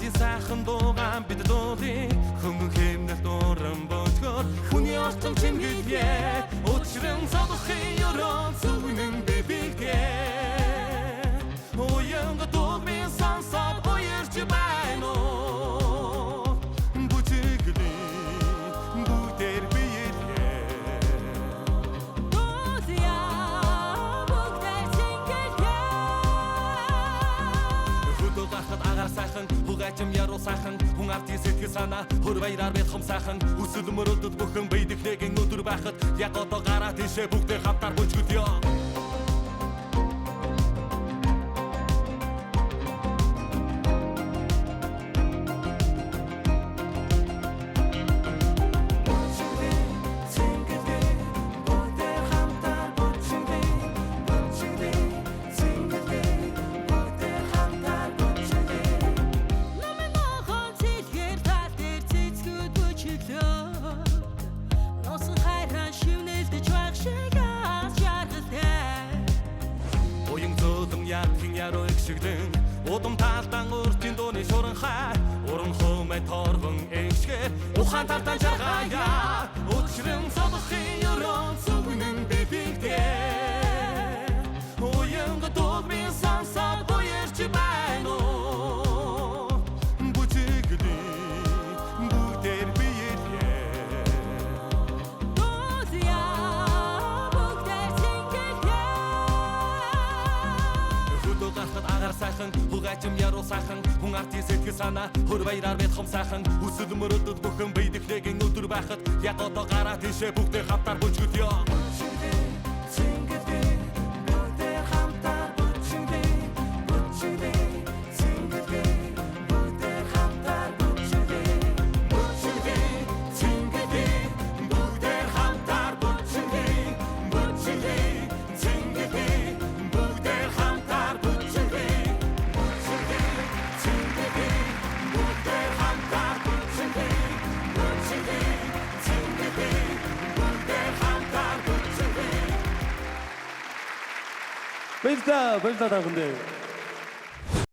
Ганди сайхан дуугаан бид дуулыг хөнгөн хэмнэл дууран бочгоор хүний орчим чимгэлээ учран цогхын ёрон зүгнэн бибигдээ уянга дуугын сансад уярч байна уу бүжигли бүдэр биелээ дозя бүдэр сингэлээ хөдөө гахад агаар сайхан хугачим яруу сайхан хүн ардын сэтгэл санаа хөр баяраар бэлхэм сайхан үсэл мөрөлдөд бүхэн бийдэхлэгийн өдөр байхад яг одоо гараа тийшээ бүгдээ хамтар бүжгөлё Ятхин яруу экшиглэн удам таалдан өртийн дууны шуран хай уран хөөмэ торгон экшгэ ухаан тардан жаргая учрын цогхын ёрон зүгнэн бибигдээ уянга дуугын сансад уярч байна уу бүжигли бүдэр биелээ дозя агаар сайхан хугачим яруу сайхан хүн ардын сэтгэл санаа хөр баяраар бэлхэм сайхан үсэл мөрөлдөд бүхэн бийдэхлэгийн өдөр байхад яг одоо гараа тийшээ бүгдээ хамтар бүжгөлё Баярлалаа та бүхэнд.